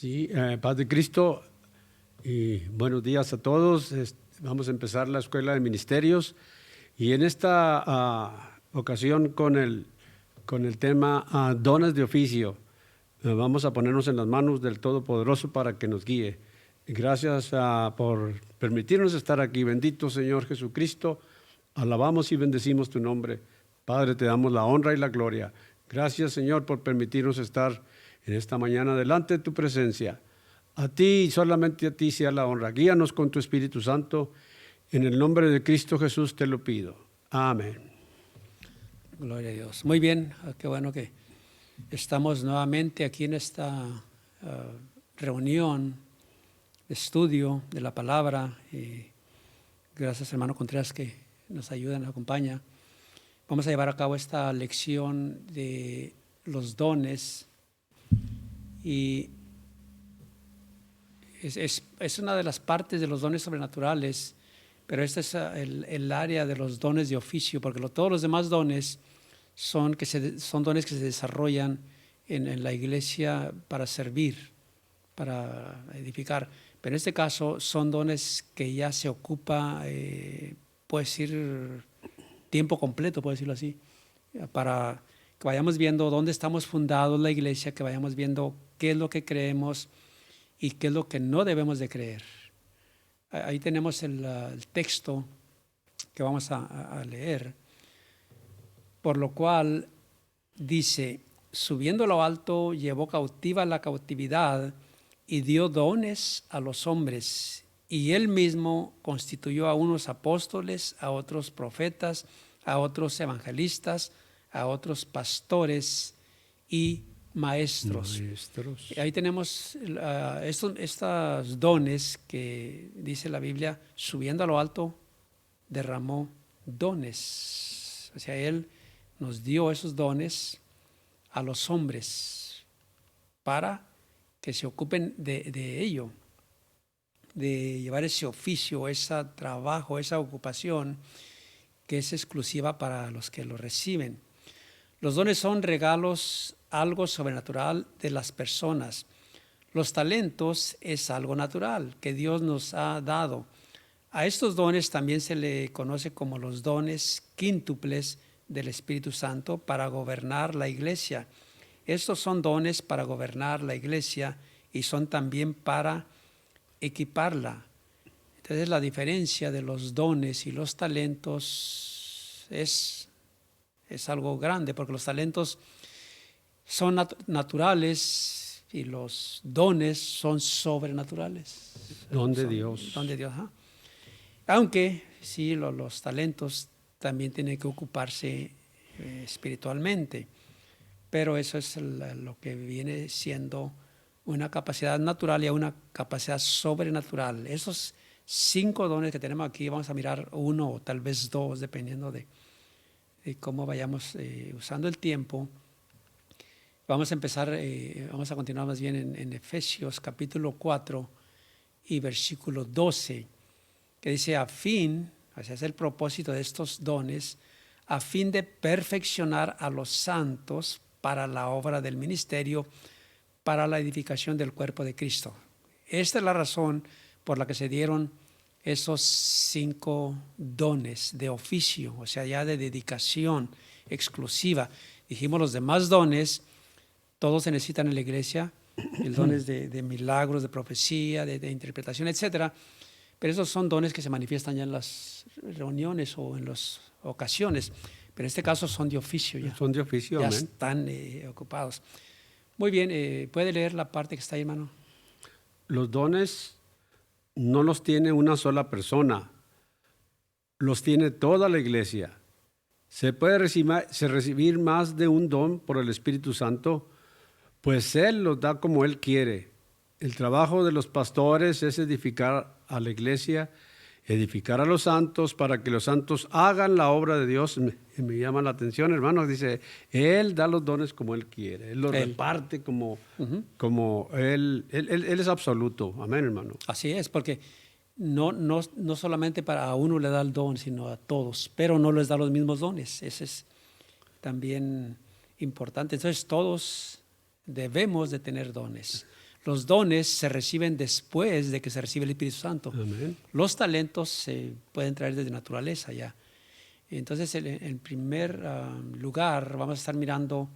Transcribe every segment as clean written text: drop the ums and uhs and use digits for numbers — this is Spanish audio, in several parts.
Sí, paz de Cristo y buenos días a todos. Vamos a empezar la Escuela de Ministerios y en esta ocasión con el tema dones de oficio. Vamos a ponernos en las manos del Todopoderoso para que nos guíe. Gracias por permitirnos estar aquí. Bendito Señor Jesucristo, alabamos y bendecimos tu nombre. Padre, te damos la honra y la gloria. Gracias, Señor, por permitirnos estar en esta mañana delante de tu presencia. A ti y solamente a ti sea la honra. Guíanos con tu Espíritu Santo. En el nombre de Cristo Jesús te lo pido. Amén. Gloria a Dios. Muy bien, qué bueno que estamos nuevamente aquí en esta reunión, estudio de la palabra. Y gracias, hermano Contreras, que nos ayuda, nos acompaña. Vamos a llevar a cabo esta lección de los dones y es una de las partes de los dones sobrenaturales, pero este es el área de los dones de oficio, porque todos los demás dones son dones que se desarrollan en la iglesia para servir, para edificar. Pero en este caso son dones que ya se ocupa, puede decir, tiempo completo, puedo decirlo así, para que vayamos viendo dónde estamos fundados la iglesia, que vayamos viendo qué es lo que creemos y qué es lo que no debemos de creer. Ahí tenemos el texto que vamos a leer, por lo cual dice: subiendo a lo alto, llevó cautiva la cautividad y dio dones a los hombres. Y él mismo constituyó a unos apóstoles, a otros profetas, a otros evangelistas, a otros pastores y maestros. Y ahí tenemos estos dones que dice la Biblia: subiendo a lo alto, derramó dones. O sea, él nos dio esos dones a los hombres para que se ocupen de ello, de llevar ese oficio, ese trabajo, esa ocupación que es exclusiva para los que lo reciben. Los dones son regalos, algo sobrenatural de las personas. Los talentos es algo natural que Dios nos ha dado. A estos dones también se le conoce como los dones quíntuples del Espíritu Santo para gobernar la iglesia. Estos son dones para gobernar la iglesia y son también para equiparla. Entonces la diferencia de los dones y los talentos es algo grande, porque los talentos son naturales y los dones son sobrenaturales. Don de Dios. Don de Dios, ¿eh? Aunque sí, los talentos también tienen que ocuparse espiritualmente, pero eso es lo que viene siendo una capacidad natural y una capacidad sobrenatural. Esos 5 dones que tenemos aquí, vamos a mirar uno o tal vez 2, dependiendo de cómo vayamos usando el tiempo. Vamos a empezar, vamos a continuar más bien en Efesios capítulo 4 y versículo 12, que dice: a fin, o sea, es el propósito de estos dones, a fin de perfeccionar a los santos para la obra del ministerio, para la edificación del cuerpo de Cristo. Esta es la razón por la que se dieron esos 5 dones de oficio, o sea, ya de dedicación exclusiva. Dijimos, los demás dones, todos se necesitan en la iglesia, el dones de milagros, de profecía, de interpretación, etcétera. Pero esos son dones que se manifiestan ya en las reuniones o en las ocasiones. Pero en este caso son de oficio ya. Son de oficio, ya amén. Están ocupados. Muy bien, ¿puede leer la parte que está ahí, hermano? Los dones no los tiene una sola persona, los tiene toda la iglesia. Se puede recibir más de un don por el Espíritu Santo, pues Él los da como Él quiere. El trabajo de los pastores es edificar a la iglesia, edificar a los santos para que los santos hagan la obra de Dios. Me llama la atención, hermano, dice, Él da los dones como Él quiere, Él los reparte como Él es absoluto. Amén, hermano. Así es, porque no solamente a uno le da el don, sino a todos, pero no les da los mismos dones. Ese es también importante. Entonces todos debemos de tener dones. Los dones se reciben después de que se recibe el Espíritu Santo. Amén. Los talentos se pueden traer desde naturaleza ya. Entonces, en primer lugar, vamos a estar mirando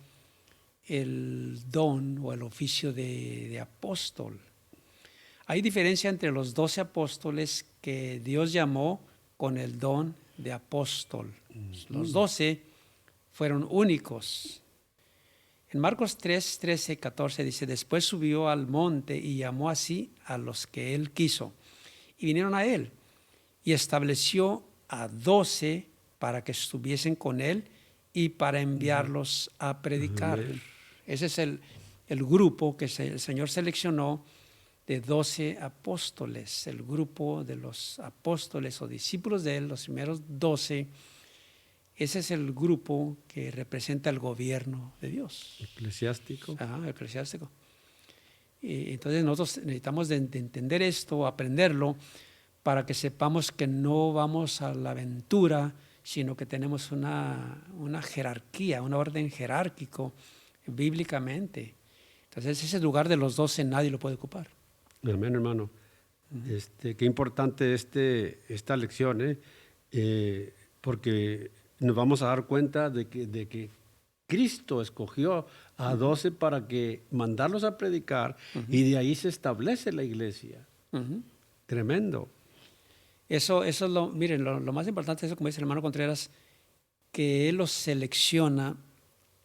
el don o el oficio de apóstol. Hay diferencia entre los 12 apóstoles que Dios llamó con el don de apóstol. Los 12 fueron únicos. En Marcos 3, 13, 14 dice, después subió al monte y llamó así a los que él quiso. Y vinieron a él y estableció a 12 para que estuviesen con él y para enviarlos a predicar. Amén. Ese es el grupo que el Señor seleccionó de 12 apóstoles. El grupo de los apóstoles o discípulos de él, los primeros 12. Ese es el grupo que representa el gobierno de Dios. Eclesiástico. Eclesiástico. Y entonces nosotros necesitamos de entender esto, aprenderlo, para que sepamos que no vamos a la aventura, sino que tenemos una jerarquía, un orden jerárquico bíblicamente. Entonces ese lugar de los 12 nadie lo puede ocupar. Amén, hermano. Qué importante esta lección, porque nos vamos a dar cuenta de que Cristo escogió a 12 para que mandarlos a predicar y de ahí se establece la iglesia. Tremendo. Eso es miren, lo más importante es eso, como dice el hermano Contreras, que Él los selecciona,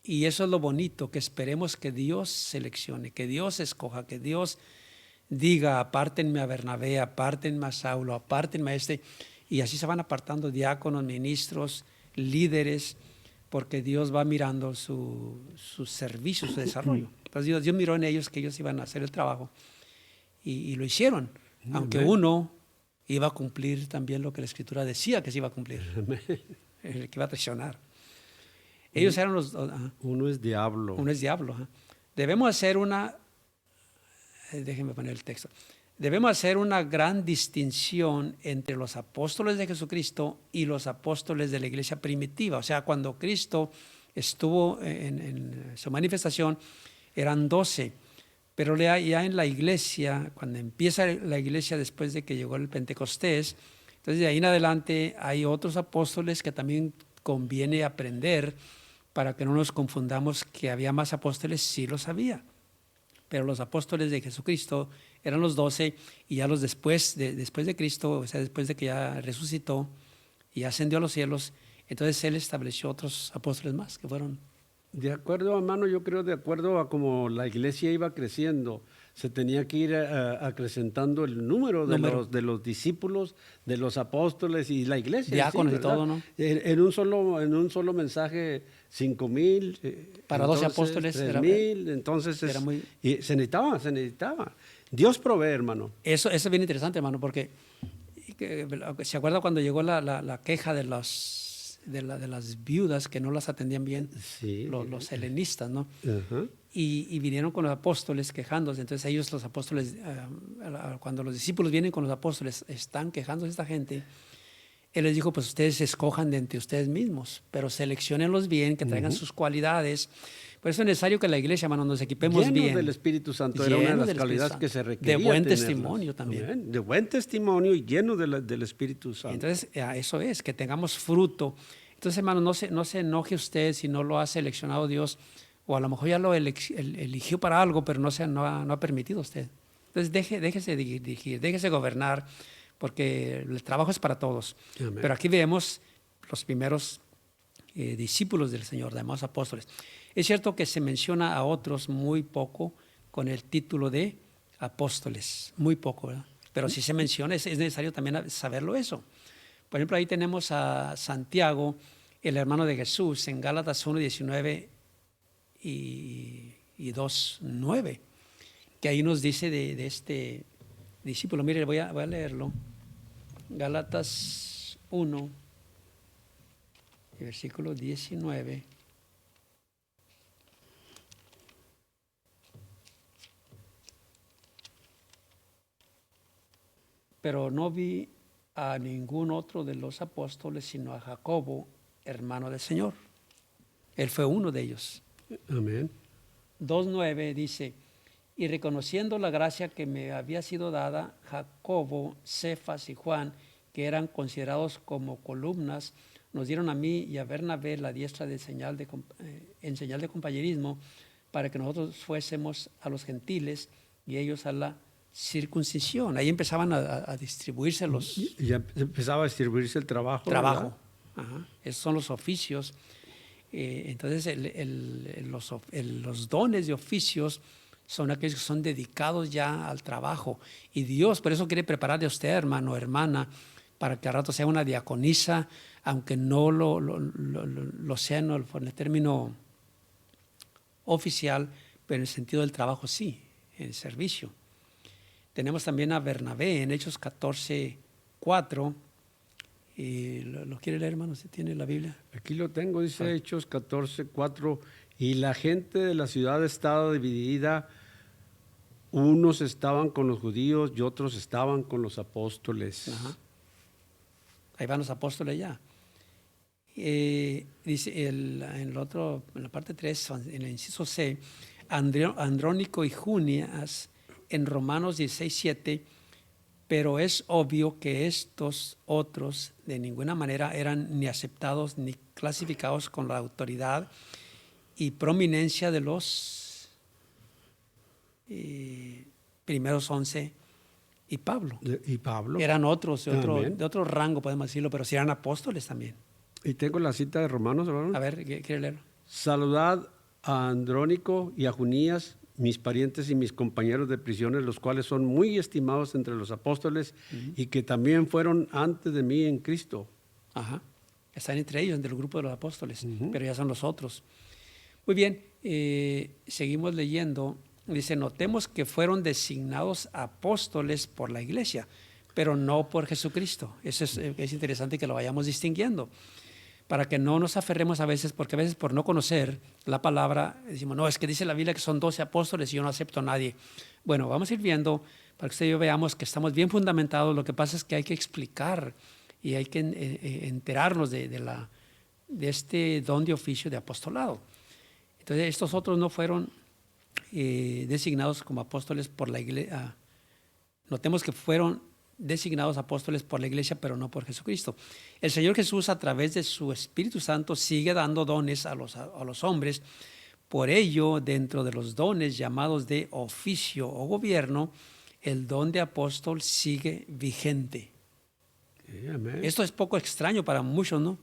y eso es lo bonito, que esperemos que Dios seleccione, que Dios escoja, que Dios diga, apártenme a Bernabé, apártenme a Saulo, apártenme a este, y así se van apartando diáconos, ministros, líderes, porque Dios va mirando su servicio, su desarrollo. Entonces Dios miró en ellos que ellos iban a hacer el trabajo y lo hicieron, aunque uno iba a cumplir también lo que la Escritura decía que se iba a cumplir, el que iba a traicionar. Ellos eran los... Uno es diablo. Uno es diablo. Debemos hacer déjenme poner el texto. Debemos hacer una gran distinción entre los apóstoles de Jesucristo y los apóstoles de la iglesia primitiva. O sea, cuando Cristo estuvo en su manifestación, eran 12. Pero ya en la iglesia, cuando empieza la iglesia después de que llegó el Pentecostés, entonces de ahí en adelante hay otros apóstoles que también conviene aprender para que no nos confundamos que había más apóstoles, sí los había. Pero los apóstoles de Jesucristo eran los 12 y ya los después de Cristo, o sea, después de que ya resucitó y ascendió a los cielos, entonces Él estableció otros apóstoles más que fueron. De acuerdo, hermano, yo creo de acuerdo a como la iglesia iba creciendo, se tenía que ir acrecentando el número de los discípulos, de los apóstoles y la iglesia. Diáconos y todo, ¿no? En un solo mensaje, 5,000. Para 12 apóstoles 3,000. Entonces y se necesitaba. Dios provee, hermano. Eso es bien interesante, hermano, porque ¿se acuerda cuando llegó la queja de las viudas que no las atendían bien? Sí. Los helenistas, ¿no? Uh-huh. Y vinieron con los apóstoles quejándose. Entonces ellos, los apóstoles, cuando los discípulos vienen con los apóstoles, están quejándose esta gente. Él les dijo, pues ustedes escojan de entre ustedes mismos, pero selecciónenlos bien, que traigan sus cualidades. Por eso es necesario que la iglesia, hermano, nos equipemos lleno bien. Del Espíritu Santo, era una de las cualidades que se requería. De buen tenerlas. testimonio también. Amén. De buen testimonio y lleno del Espíritu Santo. Entonces, eso es, que tengamos fruto. Entonces, hermano, no se enoje usted si no lo ha seleccionado Dios, o a lo mejor ya lo eligió para algo, pero no ha permitido usted. Entonces, déjese dirigir, déjese gobernar, porque el trabajo es para todos. Amén. Pero aquí vemos los primeros discípulos del Señor, llamados apóstoles. Es cierto que se menciona a otros muy poco con el título de apóstoles, muy poco, ¿verdad? Pero si se menciona, es necesario también saberlo eso. Por ejemplo, ahí tenemos a Santiago, el hermano de Jesús, en Gálatas 1:19 y 2:9, que ahí nos dice de este discípulo. Mire, voy a leerlo. Gálatas 1, versículo 19. Pero no vi a ningún otro de los apóstoles, sino a Jacobo, hermano del Señor. Él fue uno de ellos. Amén. 2:9 dice, y reconociendo la gracia que me había sido dada, Jacobo, Cefas y Juan, que eran considerados como columnas, nos dieron a mí y a Bernabé la diestra en señal de compañerismo, para que nosotros fuésemos a los gentiles y ellos a la circuncisión. Ahí empezaban a distribuirse los Y ya empezaba a distribuirse el trabajo. trabajo. Ajá. Esos son los oficios. Entonces, los dones de oficios son aquellos que son dedicados ya al trabajo. Y Dios, por eso quiere prepararle a usted, hermano, hermana, para que al rato sea una diaconisa, aunque no lo sea en el término oficial, pero en el sentido del trabajo sí, en el servicio. Tenemos también a Bernabé en Hechos 14:4. Y ¿lo quiere leer, hermano? ¿Si tiene la Biblia? Aquí lo tengo, dice Hechos 14:4. Y la gente de la ciudad estaba dividida. Unos estaban con los judíos y otros estaban con los apóstoles. Ajá. Ahí van los apóstoles ya. Dice en la parte 3, en el inciso C, Andrónico y Junias en Romanos 16:7, pero es obvio que estos otros de ninguna manera eran ni aceptados ni clasificados con la autoridad y prominencia de los primeros 11 y Pablo. Y Pablo. Eran otros de otro rango, podemos decirlo, pero sí eran apóstoles también. Y tengo la cita de Romanos, hermano. A ver, ¿quiere leerlo? Saludad a Andrónico y a Junías, mis parientes y mis compañeros de prisiones, los cuales son muy estimados entre los apóstoles y que también fueron antes de mí en Cristo. Ajá. Están entre ellos, del grupo de los apóstoles, pero ya son los otros. Muy bien, seguimos leyendo. Dice, notemos que fueron designados apóstoles por la iglesia, pero no por Jesucristo. Eso es interesante que lo vayamos distinguiendo, para que no nos aferremos a veces, porque a veces por no conocer la palabra, decimos, no, es que dice la Biblia que son 12 apóstoles y yo no acepto a nadie. Bueno, vamos a ir viendo, para que usted y yo veamos que estamos bien fundamentados. Lo que pasa es que hay que explicar y hay que enterarnos de este don de oficio de apostolado. Entonces, estos otros no fueron designados como apóstoles por la iglesia. Notemos que fueron designados apóstoles por la iglesia, pero no por Jesucristo. El Señor Jesús, a través de su Espíritu Santo, sigue dando dones a los hombres. Por ello, dentro de los dones llamados de oficio o gobierno, el don de apóstol sigue vigente. Amén. Esto es poco extraño para muchos, ¿no?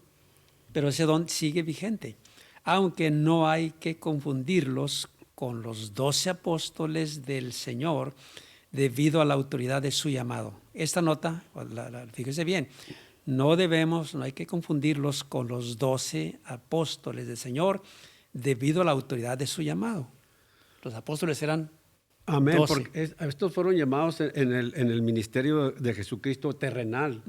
Pero ese don sigue vigente, aunque no hay que confundirlos con los 12 apóstoles del Señor debido a la autoridad de su llamado. Esta nota, fíjese bien, no hay que confundirlos con los 12 apóstoles del Señor debido a la autoridad de su llamado. Los apóstoles eran Amén, 12. porque estos fueron llamados en el ministerio de Jesucristo terrenal.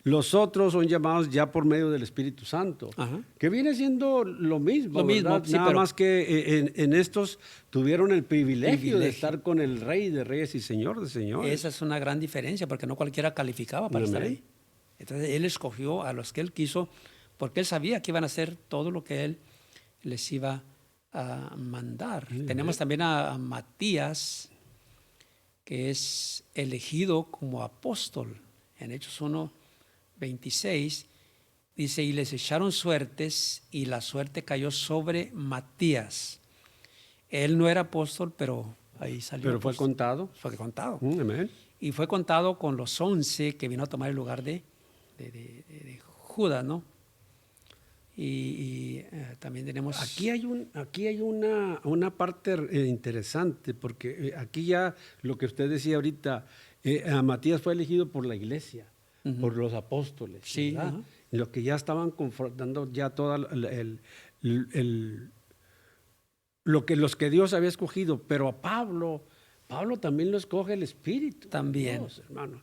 Los otros son llamados ya por medio del Espíritu Santo, que viene siendo lo mismo. Lo mismo, sí, nada pero más que en estos tuvieron el privilegio de estar con el Rey de Reyes y Señor de Señores. Esa es una gran diferencia, porque no cualquiera calificaba para estar ahí. Entonces Él escogió a los que Él quiso, porque Él sabía que iban a hacer todo lo que Él les iba a mandar. Tenemos también a Matías, que es elegido como apóstol. En Hechos 1:26 dice, y les echaron suertes y la suerte cayó sobre Matías. Él no era apóstol, pero ahí salió. Pero fue contado. Fue contado. Amén. Y fue contado con los 11 que vino a tomar el lugar de Judas, ¿no? Y también tenemos... Aquí hay una parte interesante, porque aquí ya lo que usted decía ahorita, a Matías fue elegido por la iglesia, por los apóstoles, sí, ¿verdad? Los que ya estaban confrontando ya todo los que Dios había escogido, pero a Pablo también lo escoge el Espíritu. También. Dios, hermano.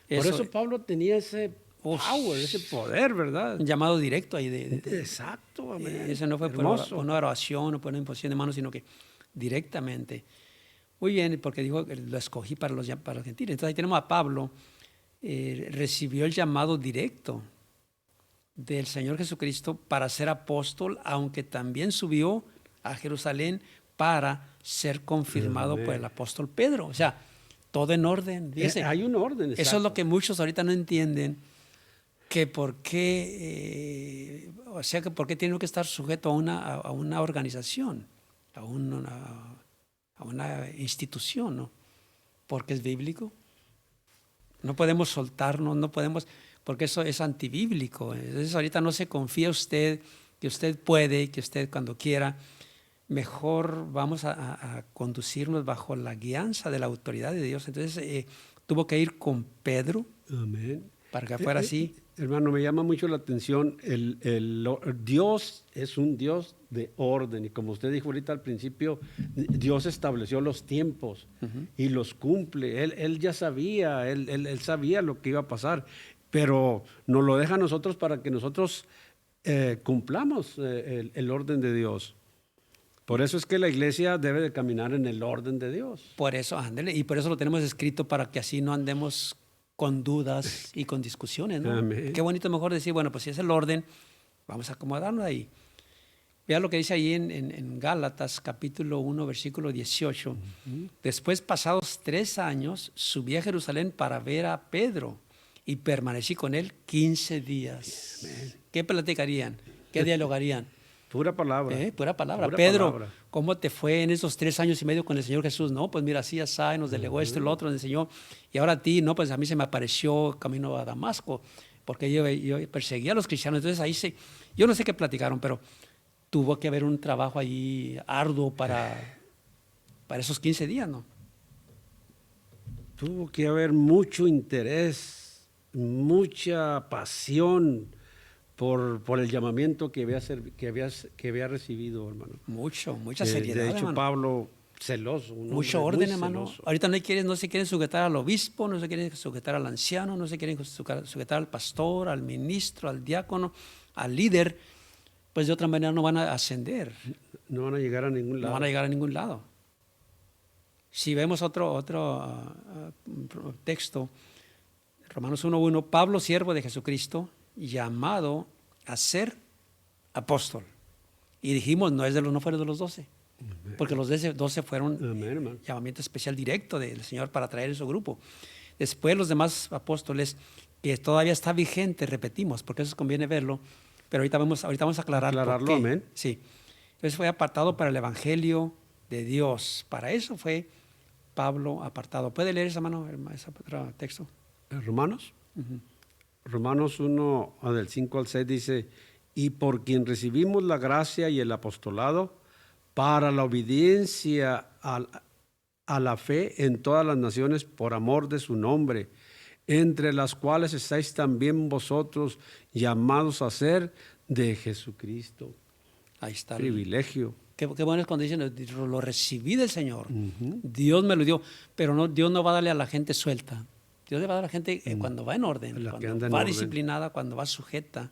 Por eso Pablo tenía ese power, ese poder, ¿verdad? Un llamado directo ahí Exacto, amén. Eso no fue por una oración o por una imposición de manos, sino que directamente. Muy bien, porque dijo que lo escogí para los gentiles. Entonces ahí tenemos a Pablo, recibió el llamado directo del Señor Jesucristo para ser apóstol, aunque también subió a Jerusalén para ser confirmado Amén. por el apóstol Pedro. O sea, todo en orden. Fíjese, Hay un orden. eso es lo que muchos ahorita no entienden, que por qué, o sea, que por qué tiene que estar sujeto a una organización, a una institución, ¿no? Porque es bíblico. No podemos soltarnos, no podemos, porque eso es antibíblico. Entonces ahorita no se confía usted, que usted puede, que usted cuando quiera. Mejor vamos a conducirnos bajo la guianza de la autoridad de Dios. Entonces tuvo que ir con Pedro. Amén. Para que fuera así. Hermano, me llama mucho la atención, Dios es un Dios de orden, y como usted dijo ahorita al principio, Dios estableció los tiempos y los cumple. Él ya sabía, él sabía lo que iba a pasar, pero nos lo deja a nosotros para que nosotros cumplamos el orden de Dios. Por eso es que la iglesia debe de caminar en el orden de Dios. Por eso, ándele, y por eso lo tenemos escrito para que así no andemos con dudas y con discusiones, ¿no? Amén. Qué bonito mejor decir, bueno, pues si es el orden, vamos a acomodarnos ahí. Vea lo que dice ahí en Gálatas capítulo 1, versículo 18. Después, pasados 3 años, subí a Jerusalén para ver a Pedro y permanecí con él 15 días. Amén. ¿Qué platicarían? ¿Qué dialogarían? Pura palabra. Pura palabra. Pura Pedro, palabra. ¿cómo te fue en esos 3 años y medio con el Señor Jesús? No, pues mira, así, así, nos delegó esto y lo otro, nos enseñó. Y ahora a ti, no, pues a mí se me apareció camino a Damasco, porque yo perseguía a los cristianos. Entonces ahí yo no sé qué platicaron, pero tuvo que haber un trabajo ahí arduo para esos 15 días, ¿no? Tuvo que haber mucho interés, mucha pasión por el llamamiento que había recibido, hermano. Mucha seriedad, de hecho, hermano. Pablo, celoso. Mucho orden, hermano. Celoso. Ahorita no se quieren sujetar al obispo, no se quieren sujetar al anciano, no se quieren sujetar al pastor, al ministro, al diácono, al líder. Pues de otra manera no van a ascender. No van a llegar a ningún lado. No van a llegar a ningún lado. Si vemos otro texto, Romanos 1:1, Pablo, siervo de Jesucristo, llamado a ser apóstol. Y dijimos, no fueron de los 12, porque los 12 fueron llamamiento especial directo del Señor para traer su grupo. Después los demás apóstoles, que todavía está vigente, repetimos, porque eso conviene verlo, pero ahorita vamos a aclararlo. Amén. Sí. Entonces fue apartado para el evangelio de Dios. Para eso fue Pablo apartado. ¿Puede leer esa mano, ese otro texto? ¿Romanos? Romanos 1, del 5 al 6 dice, y por quien recibimos la gracia y el apostolado para la obediencia a la fe en todas las naciones por amor de su nombre, entre las cuales estáis también vosotros llamados a ser de Jesucristo. Ahí está. Privilegio. Qué bueno es cuando dicen, lo recibí del Señor. Dios me lo dio, pero Dios no va a darle a la gente suelta. Dios le va a dar a la gente cuando va en orden, cuando va disciplinada, cuando va sujeta.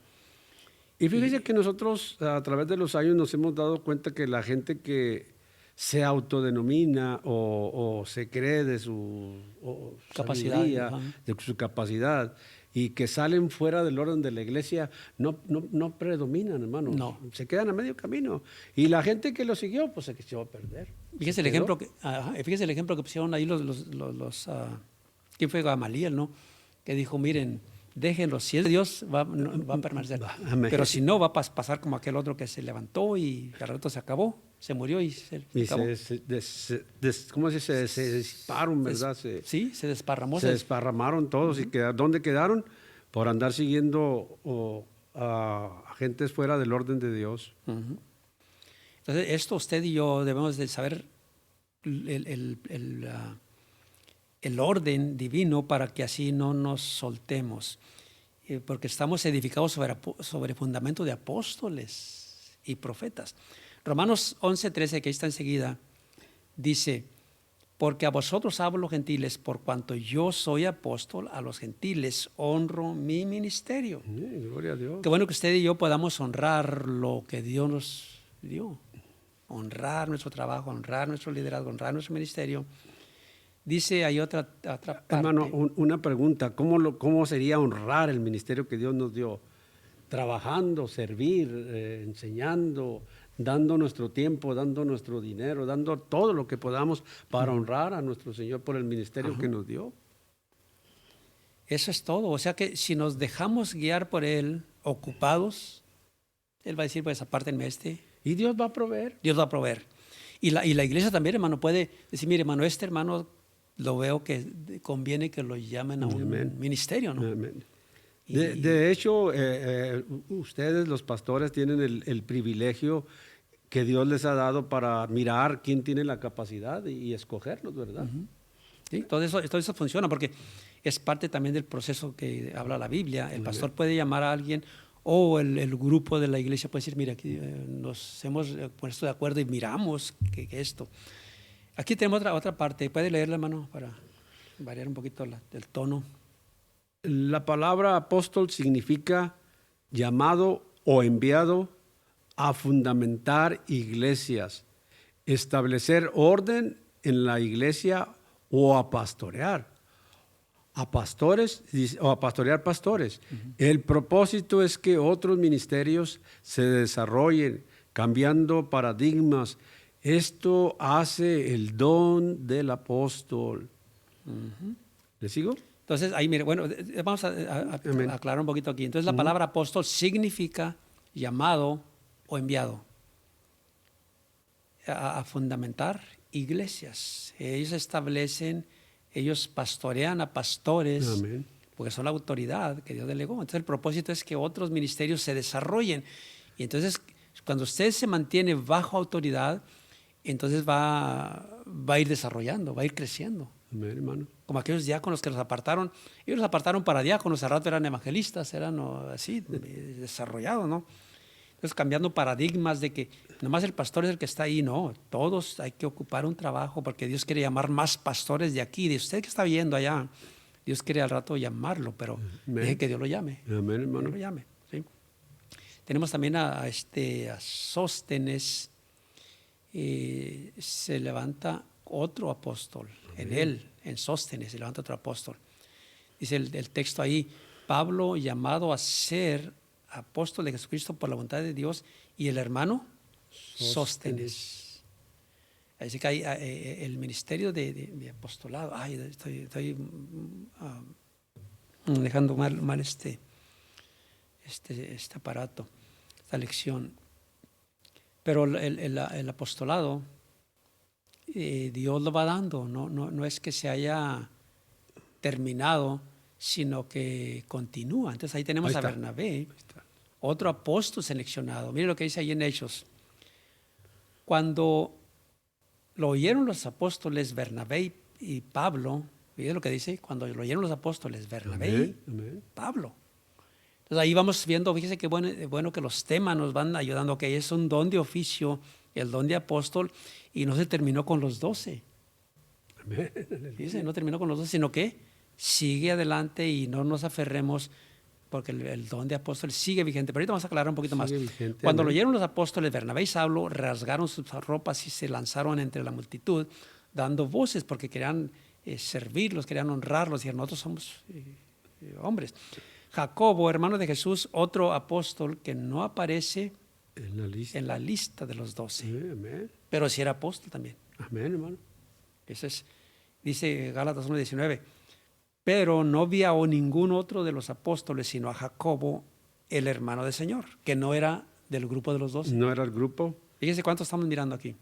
Y fíjese que nosotros a través de los años nos hemos dado cuenta que la gente que se autodenomina o se cree de su capacidad, de su capacidad, y que salen fuera del orden de la iglesia, no predominan, hermano. No. Se quedan a medio camino. Y la gente que lo siguió, pues se echó a perder. Fíjese el ejemplo que pusieron ahí ¿quién fue? Gamaliel, ¿no? Que dijo, miren, déjenlo, si es de Dios va a permanecer. Amén. Pero si no, va a pasar como aquel otro que se levantó y al rato se acabó, se murió y se acabó. ¿Cómo se dice? Se disiparon, ¿verdad? Se desparramó. Se desparramaron todos. ¿Y dónde quedaron? Por andar siguiendo a gentes fuera del orden de Dios. Entonces, esto usted y yo debemos de saber el orden divino para que así no nos soltemos, porque estamos edificados sobre fundamento de apóstoles y profetas. Romanos 11:13, que ahí está enseguida, dice, porque a vosotros hablo, gentiles, por cuanto yo soy apóstol, a los gentiles honro mi ministerio. Gloria a Dios. Qué bueno que usted y yo podamos honrar lo que Dios nos dio, honrar nuestro trabajo, honrar nuestro liderazgo, honrar nuestro ministerio. Dice, hay otra parte. Hermano, una pregunta. ¿Cómo sería honrar el ministerio que Dios nos dio? Trabajando, servir, enseñando, dando nuestro tiempo, dando nuestro dinero, dando todo lo que podamos para honrar a nuestro Señor por el ministerio que nos dio. Eso es todo. O sea que si nos dejamos guiar por Él, ocupados, Él va a decir, pues apártenme Y Dios va a proveer. Dios va a proveer. Y la iglesia también, hermano, puede decir, mire, hermano, este hermano lo veo que conviene que lo llamen a un Amén. ministerio, ¿no? Amén. Y- De hecho, ustedes, los pastores, tienen el privilegio que Dios les ha dado para mirar quién tiene la capacidad y escogerlos, ¿verdad? Sí, todo eso funciona porque es parte también del proceso que habla la Biblia. El pastor puede llamar a alguien o el grupo de la iglesia puede decir, mira, aquí nos hemos puesto de acuerdo y miramos que esto. Aquí tenemos otra parte. ¿Puede leerla, hermano, para variar un poquito el tono? La palabra apóstol significa llamado o enviado a fundamentar iglesias, establecer orden en la iglesia o a pastorear. A pastores o a pastorear pastores. El propósito es que otros ministerios se desarrollen, cambiando paradigmas. Esto hace el don del apóstol. ¿Le sigo? Entonces, ahí mire, bueno, vamos a aclarar un poquito aquí. Entonces, la palabra apóstol significa llamado o enviado a fundamentar iglesias. Ellos establecen, ellos pastorean a pastores, Amén. porque son la autoridad que Dios delegó. Entonces, el propósito es que otros ministerios se desarrollen. Y entonces, cuando usted se mantiene bajo autoridad, entonces va a ir desarrollando, va a ir creciendo. Amén, hermano. Como aquellos diáconos que los apartaron. Ellos los apartaron para diáconos, al rato eran evangelistas, eran así, desarrollados, ¿no? Entonces, cambiando paradigmas de que nomás el pastor es el que está ahí, no, todos hay que ocupar un trabajo porque Dios quiere llamar más pastores de aquí, de usted que está viendo allá. Dios quiere al rato llamarlo, pero deje que Dios lo llame. Amén, hermano. Dios lo llame, ¿sí? Tenemos también a Sóstenes, se levanta otro apóstol. En él, en Sóstenes, se levanta otro apóstol. Dice el texto ahí, Pablo llamado a ser apóstol de Jesucristo por la voluntad de Dios y el hermano Sóstenes. Así que hay el ministerio de apostolado. Ay, estoy dejando mal este aparato, esta lección. Pero el apostolado, Dios lo va dando, no es que se haya terminado, sino que continúa. Entonces ahí tenemos a Bernabé, otro apóstol seleccionado. Mire lo que dice ahí en Hechos. Cuando lo oyeron los apóstoles Bernabé y Pablo, mire lo que dice, cuando lo oyeron los apóstoles Bernabé y Pablo. Entonces ahí vamos viendo, fíjese qué bueno que los temas nos van ayudando, que es un don de oficio, el don de apóstol, y no se terminó con los 12. Fíjese, no terminó con los 12, sino que sigue adelante y no nos aferremos porque el don de apóstol sigue vigente. Pero ahorita vamos a aclarar un poquito más. Vigente, cuando lo amén. oyeron los apóstoles Bernabé y Saulo, rasgaron sus ropas y se lanzaron entre la multitud, dando voces porque querían servirlos, querían honrarlos, y nosotros somos hombres. Jacobo, hermano de Jesús, otro apóstol que no aparece en la lista de los 12, Amén. pero sí era apóstol también. Amén, hermano. Eso es, dice Gálatas 1:19, pero no vi a ningún otro de los apóstoles, sino a Jacobo, el hermano del Señor, que no era del grupo de los 12. No era el grupo. Fíjense cuánto estamos mirando aquí.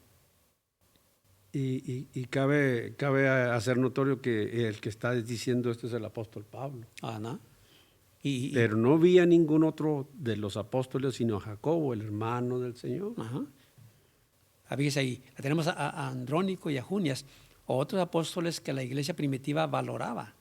Y cabe hacer notorio que el que está diciendo esto es el apóstol Pablo. ¿No? Pero no vi a ningún otro de los apóstoles, sino a Jacobo, el hermano del Señor. Ajá. Fíjese ahí, tenemos a Andrónico y a Junias, otros apóstoles que la iglesia primitiva valoraba.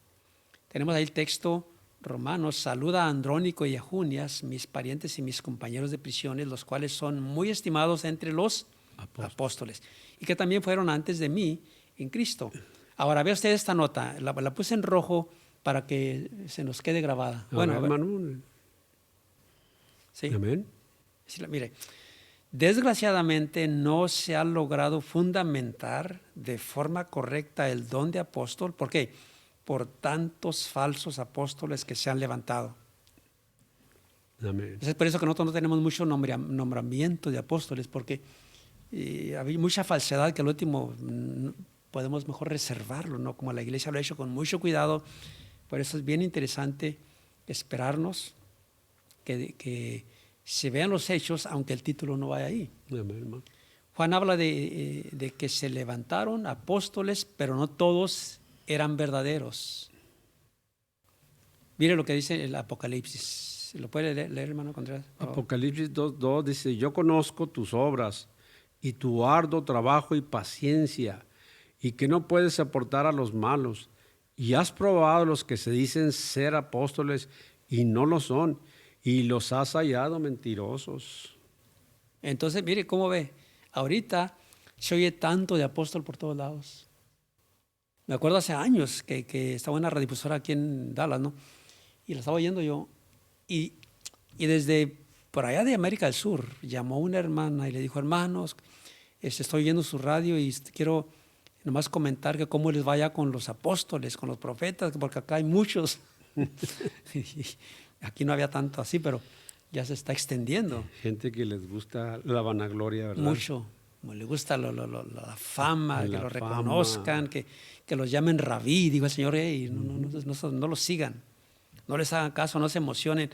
Tenemos ahí el texto Romanos, saluda a Andrónico y a Junias, mis parientes y mis compañeros de prisiones, los cuales son muy estimados entre los apóstoles y que también fueron antes de mí en Cristo. Ahora, vea usted esta nota, la puse en rojo para que se nos quede grabada. Bueno, hermano. Sí. Amén. Sí, mire, desgraciadamente no se ha logrado fundamentar de forma correcta el don de apóstol. ¿Por qué? Por tantos falsos apóstoles que se han levantado. Amén. Es por eso que nosotros no tenemos mucho nombramiento de apóstoles, porque había mucha falsedad que al último podemos mejor reservarlo, ¿no? Como la iglesia lo ha hecho con mucho cuidado. Por eso es bien interesante esperarnos que se vean los hechos, aunque el título no vaya ahí. Amén, hermano. Juan habla de que se levantaron apóstoles, pero no todos eran verdaderos. Mire lo que dice el Apocalipsis. ¿Lo puede leer, hermano Contreras? Apocalipsis 2:2 dice, yo conozco tus obras y tu arduo trabajo y paciencia, y que no puedes soportar a los malos, y has probado los que se dicen ser apóstoles y no lo son, y los has hallado mentirosos. Entonces, mire cómo ve. Ahorita se oye tanto de apóstol por todos lados. Me acuerdo hace años que estaba una radiodifusora aquí en Dallas, ¿no? Y la estaba oyendo yo. Y desde por allá de América del Sur llamó una hermana y le dijo, hermanos, estoy oyendo su radio y quiero nomás comentar que cómo les vaya con los apóstoles, con los profetas, porque acá hay muchos. Aquí no había tanto así, pero ya se está extendiendo. Gente que les gusta la vanagloria, ¿verdad? Mucho. Les gusta la fama, La que lo fama. reconozcan, que los llamen rabí. Digo el Señor, hey, no los sigan, no les hagan caso, no se emocionen,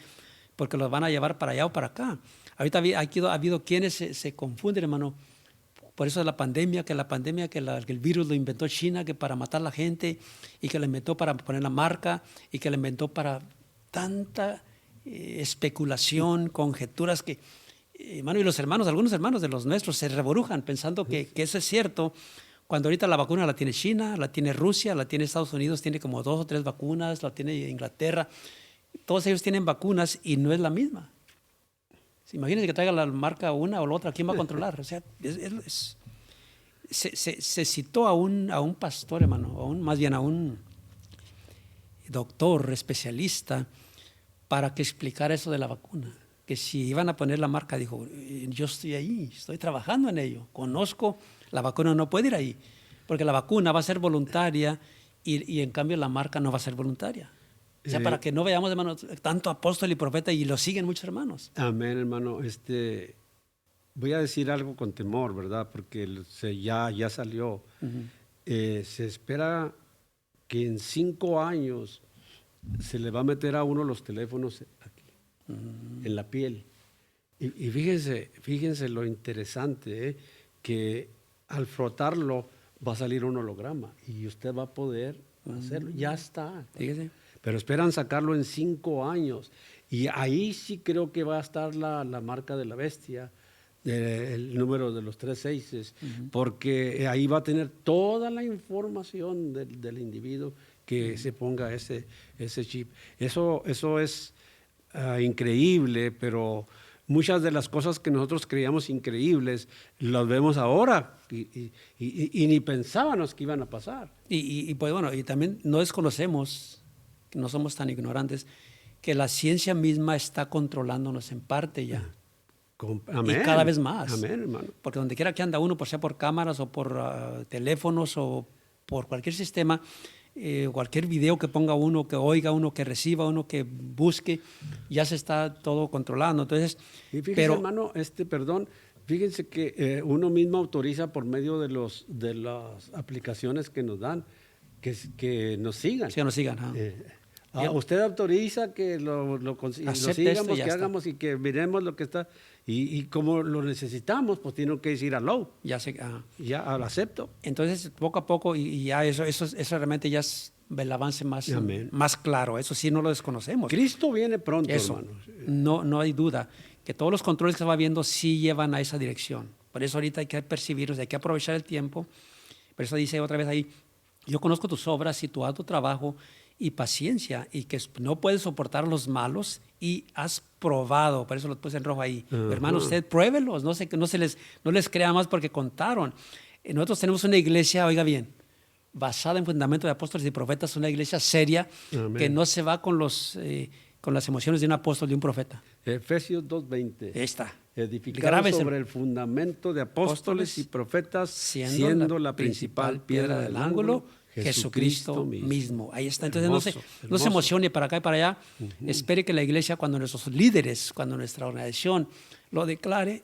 porque los van a llevar para allá o para acá. Ahorita ha habido quienes se confunden, hermano. Por eso de la pandemia, que el virus lo inventó China, que para matar a la gente, y que lo inventó para poner la marca, y que lo inventó para tanta especulación, conjeturas que, hermano, y los hermanos, algunos hermanos de los nuestros se reburujan pensando que eso es cierto, cuando ahorita la vacuna la tiene China, la tiene Rusia, la tiene Estados Unidos, tiene como 2 o 3 vacunas, la tiene Inglaterra, todos ellos tienen vacunas y no es la misma. Imagínense que traiga la marca una o la otra, ¿quién va a controlar? O sea, se citó a un pastor, hermano, más bien a un doctor especialista para que explicara eso de la vacuna. Que si iban a poner la marca, dijo, yo estoy ahí, estoy trabajando en ello, conozco, la vacuna no puede ir ahí, porque la vacuna va a ser voluntaria y en cambio la marca no va a ser voluntaria. O sea, para que no veamos, hermano, tanto apóstol y profeta y lo siguen muchos hermanos. Amén, hermano. Voy a decir algo con temor, ¿verdad? Porque ya salió. Se espera que en 5 años se le va a meter a uno los teléfonos aquí, en la piel. Y fíjense lo interesante, que al frotarlo va a salir un holograma y usted va a poder hacerlo. Ya está. Fíjese. Pero esperan sacarlo en 5 años. Y ahí sí creo que va a estar la marca de la bestia, el número de los 3 seises, porque ahí va a tener toda la información del individuo que se ponga ese chip. Eso es increíble, pero muchas de las cosas que nosotros creíamos increíbles las vemos ahora y ni pensábamos que iban a pasar. Y pues bueno, y también no desconocemos, no somos tan ignorantes, que la ciencia misma está controlándonos en parte ya. Amén. Y cada vez más. Amén, hermano. Porque donde quiera que anda uno, sea por cámaras o por teléfonos o por cualquier sistema, cualquier video que ponga uno, que oiga uno, que reciba uno, que busque, ya se está todo controlando. Entonces, y fíjense, hermano, perdón, fíjense que uno mismo autoriza por medio de las aplicaciones que nos dan, que nos sigan. Sí, nos sigan. Usted autoriza que lo sigamos, que hagamos y que miremos lo que está. Y como lo necesitamos, pues tiene que decir aló. Ya lo acepto. Entonces, poco a poco, y ya eso realmente ya es el avance más claro. Eso sí no lo desconocemos. Cristo viene pronto, eso, hermano. No hay duda que todos los controles que se va viendo sí llevan a esa dirección. Por eso ahorita hay que percibirlos, hay que aprovechar el tiempo. Por eso dice otra vez ahí, yo conozco tus obras y tu alto trabajo y paciencia, y que no puedes soportar los malos y has probado, por eso lo puse en rojo ahí. Hermano, usted pruébelos, no les crea más porque contaron. Nosotros tenemos una iglesia, oiga bien, basada en fundamento de apóstoles y profetas, una iglesia seria. Amén. Que no se va con las emociones de un apóstol y un profeta. Efesios 2:20. Ahí está. Edificado sobre el fundamento de apóstoles y profetas, siendo la principal piedra del ángulo Jesucristo mismo. Ahí está. Entonces Hermoso, no se emocione para acá y para allá. Espere que la iglesia, cuando nuestros líderes, cuando nuestra organización lo declare,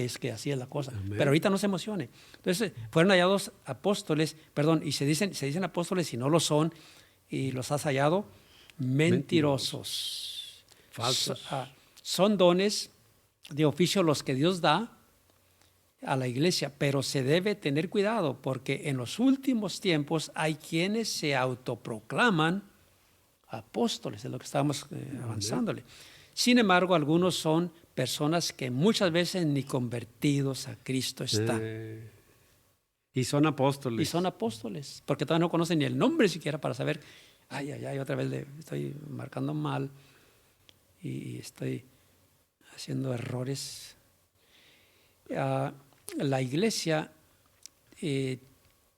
es que así es la cosa. Amén. Pero ahorita no se emocione. Entonces fueron hallados apóstoles, y se dicen apóstoles y no lo son, y los has hallado mentirosos. Falsos. Son dones de oficio los que Dios da a la iglesia, pero se debe tener cuidado porque en los últimos tiempos hay quienes se autoproclaman apóstoles, es lo que estábamos avanzándole. Sin embargo, algunos son personas que muchas veces ni convertidos a Cristo están. Y son apóstoles. Y son apóstoles, porque todavía no conocen ni el nombre siquiera para saber, otra vez estoy marcando mal y estoy haciendo errores. La iglesia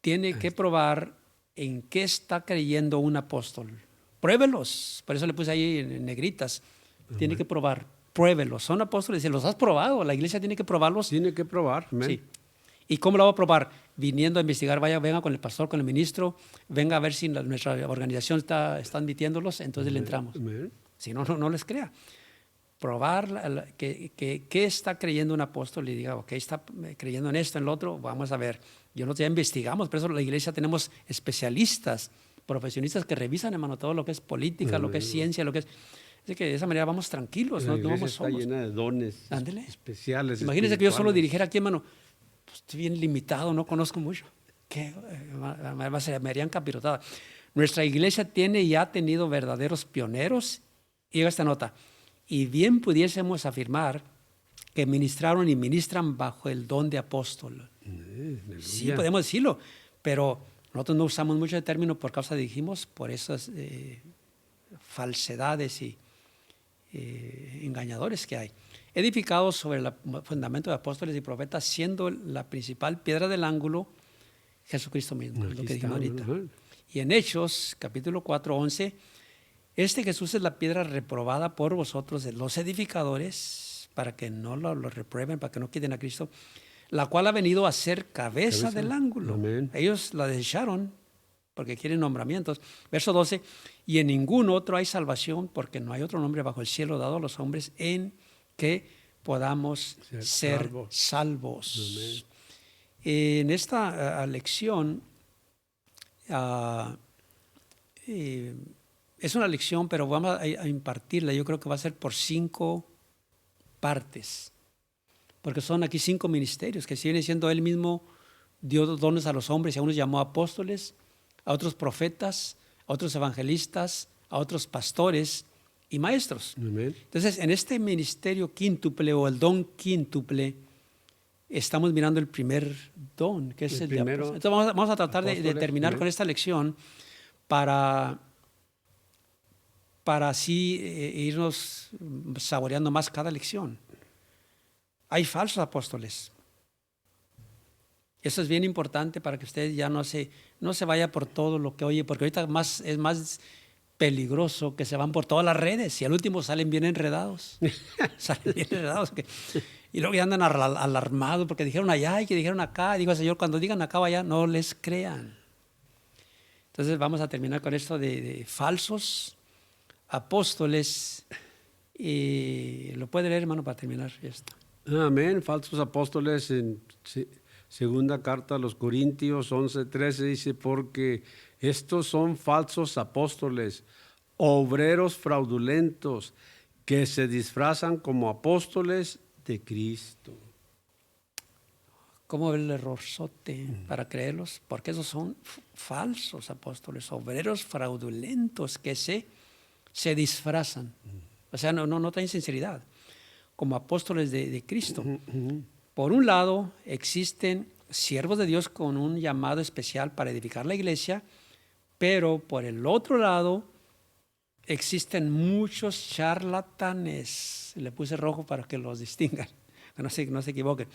tiene que probar en qué está creyendo un apóstol. Pruébelos, por eso le puse ahí en negritas. Tiene que probar, pruébelos. Son apóstoles, si los has probado, la iglesia tiene que probarlos. Tiene que probar. Amén. Sí. ¿Y cómo lo va a probar? Viniendo a investigar, venga con el pastor, con el ministro, venga a ver si nuestra organización está admitiéndolos, entonces le entramos. Amén. Si no les crea. Probar que está creyendo un apóstol y diga, ok, está creyendo en esto, en lo otro, vamos a ver. Nosotros ya investigamos, por eso en la iglesia tenemos especialistas, profesionistas que revisan, hermano, todo lo que es política, lo que es ciencia, lo que es... Así que de esa manera vamos tranquilos, La no vamos iglesia está solos. llena de dones especiales. Imagínense que yo solo dirigiera aquí, hermano, pues estoy bien limitado, no conozco mucho. Me harían capirotada. Nuestra iglesia tiene y ha tenido verdaderos pioneros. Y llega esta nota. Y bien pudiésemos afirmar que ministraron y ministran bajo el don de apóstol. Sí, podemos decirlo, pero nosotros no usamos mucho el término por causa, dijimos, por esas falsedades y engañadores que hay. Edificados sobre el fundamento de apóstoles y profetas, siendo la principal piedra del ángulo Jesucristo mismo, es lo que dijimos ahorita. Y en Hechos, capítulo 4, 11, Jesús es la piedra reprobada por vosotros, los edificadores, para que no lo reprueben, para que no quiten a Cristo, la cual ha venido a ser cabeza del ángulo. Amén. Ellos la desecharon porque quieren nombramientos. Verso 12, y en ningún otro hay salvación, porque no hay otro nombre bajo el cielo dado a los hombres en que podamos ser salvos. Amén. En esta lección, es una lección, pero vamos a impartirla, yo creo que va a ser por 5 partes, porque son aquí 5 ministerios, que si viene siendo él mismo dio dones a los hombres y a unos llamó apóstoles, a otros profetas, a otros evangelistas, a otros pastores y maestros. Amén. Entonces, en este ministerio quíntuple o el don quíntuple, estamos mirando el primer don, que es el de apóstol. Entonces, vamos a tratar de terminar con esta lección para así irnos saboreando más cada lección. Hay falsos apóstoles. Eso es bien importante para que usted ya no se vaya por todo lo que oye, porque ahorita es más peligroso que se van por todas las redes y al último salen bien enredados. Y luego ya andan alarmados porque dijeron allá y que dijeron acá. Digo, Señor, cuando digan acá o allá, no les crean. Entonces vamos a terminar con esto de falsos apóstoles. Y lo puede leer, hermano, para terminar esto. Amén. Falsos apóstoles en segunda carta a los Corintios 11:13 dice, porque estos son falsos apóstoles, obreros fraudulentos, que se disfrazan como apóstoles de Cristo. ¿Cómo ver el errorzote para creerlos? Porque esos son falsos apóstoles, obreros fraudulentos que se disfrazan. O sea, no traen sinceridad, como apóstoles de Cristo. Por un lado, existen siervos de Dios con un llamado especial para edificar la iglesia, pero por el otro lado, existen muchos charlatanes. Le puse rojo para que los distingan, que no se equivoquen.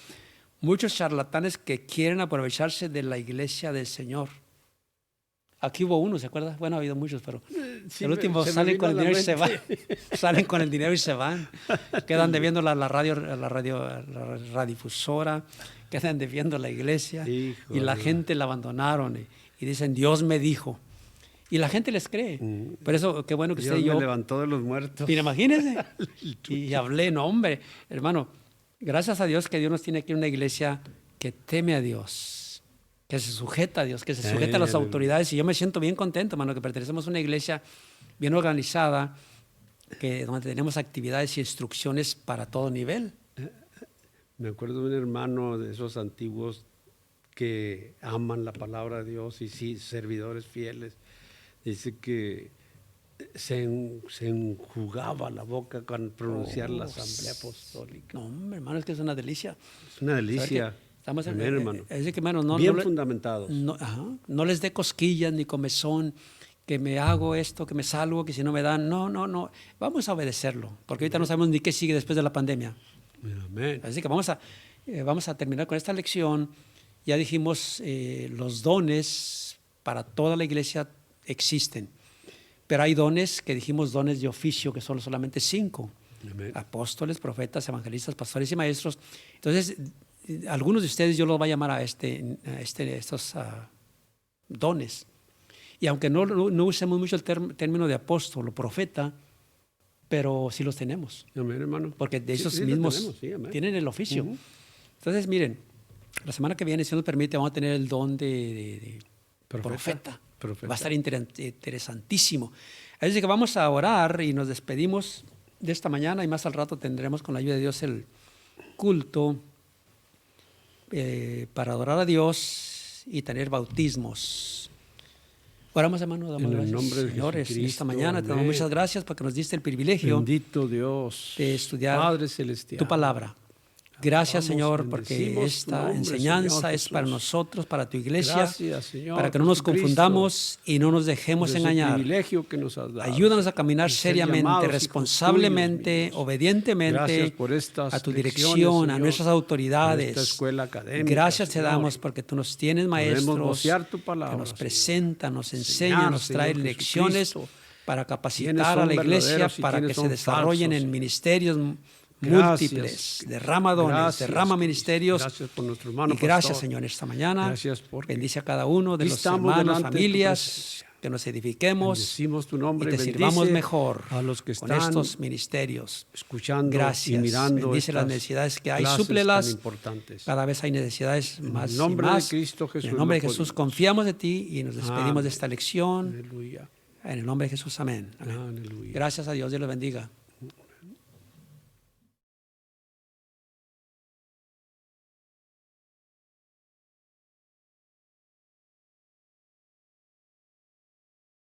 Muchos charlatanes que quieren aprovecharse de la iglesia del Señor. Aquí hubo uno, ¿se acuerda? Bueno, ha habido muchos, pero sí, el último salen con el dinero y se van. Salen con el dinero y se van. Quedan debiendo la radiodifusora, quedan debiendo la iglesia. Híjole. Y la gente la abandonaron. y dicen, Dios me dijo. Y la gente les cree. Por eso, qué bueno que Dios usted y yo... me levantó de los muertos. Mira, imagínense. Y hablé, no, hombre, hermano, gracias a Dios que Dios nos tiene aquí en una iglesia que teme a Dios, que se sujeta a Dios, que se sujeta a las autoridades. Y yo me siento bien contento, hermano, que pertenecemos a una iglesia bien organizada, donde tenemos actividades y instrucciones para todo nivel. Me acuerdo de un hermano de esos antiguos que aman la palabra de Dios y sí, servidores fieles. Dice que se enjugaba la boca con pronunciar la asamblea apostólica. No, hombre, hermano, es que es una delicia. Es una delicia. Estamos en, Amén, hermano. Es decir, que, hermano, bien fundamentados. No les dé cosquillas ni comezón, que me hago esto, que me salgo, que si no me dan. No. Vamos a obedecerlo, porque ahorita no sabemos ni qué sigue después de la pandemia. Amén. Así que vamos a terminar con esta lección. Ya dijimos, los dones para toda la iglesia existen, pero hay dones que dijimos dones de oficio, que son solamente 5. Amén. Apóstoles, profetas, evangelistas, pastores y maestros. Entonces, algunos de ustedes yo los voy a llamar a estos dones. Y aunque no usemos mucho el término de apóstol o profeta, pero sí los tenemos. Amén, hermano. Porque de esos mismos tienen el oficio. Entonces, miren, la semana que viene, si nos permite, vamos a tener el don de profeta. Va a estar interesantísimo. Así que vamos a orar y nos despedimos de esta mañana, y más al rato tendremos con la ayuda de Dios el culto para adorar a Dios y tener bautismos. Oramos, hermano, damos gracias, nombre de señores, en Jesucristo, esta mañana. amén. Te damos muchas gracias porque nos diste el privilegio Bendito Dios, de estudiar Padre Celestial, tu palabra. Gracias, Señor, porque bendecimos tu esta nombre, enseñanza Señor es para Jesús. nosotros, para tu iglesia, Gracias, Señor para que no nos Jesucristo, confundamos y no nos dejemos por ese engañar. privilegio que nos has dado. Ayúdanos a caminar de ser seriamente, llamados hijos responsablemente, tuyos, mi Dios. obedientemente Gracias por estas a tu lecciones, dirección, a Señor, nuestras por autoridades. esta escuela académica, Gracias te Señor. damos porque tú nos tienes Podemos maestros vocear tu palabra, que nos Señor. presentan, nos enseñan, Enseñar, nos traen Señor lecciones Jesucristo. para Quiénes capacitar son a la iglesia verdaderos y para que quiénes se son desarrollen falsos, en ministerios Gracias. múltiples. Derrama dones, Gracias, derrama Cristo. ministerios. Gracias por nuestro hermano Y gracias, pastor. Señor, esta mañana. Gracias porque bendice a cada uno de aquí los estamos hermanos, delante de tu familias, presencia. que nos edifiquemos Bendecimos tu nombre y te bendice sirvamos mejor a los que con están estos ministerios. escuchando Gracias. y mirando Bendice las estas necesidades que hay, clases súplelas. tan importantes. Cada vez hay necesidades más el y nombre más. de Cristo Jesús En el nombre de lo Jesús pedimos. confiamos de ti y nos despedimos Amén. de esta lección. Aleluya. En el nombre de Jesús, amén. Aleluya. Gracias a Dios, Dios los bendiga.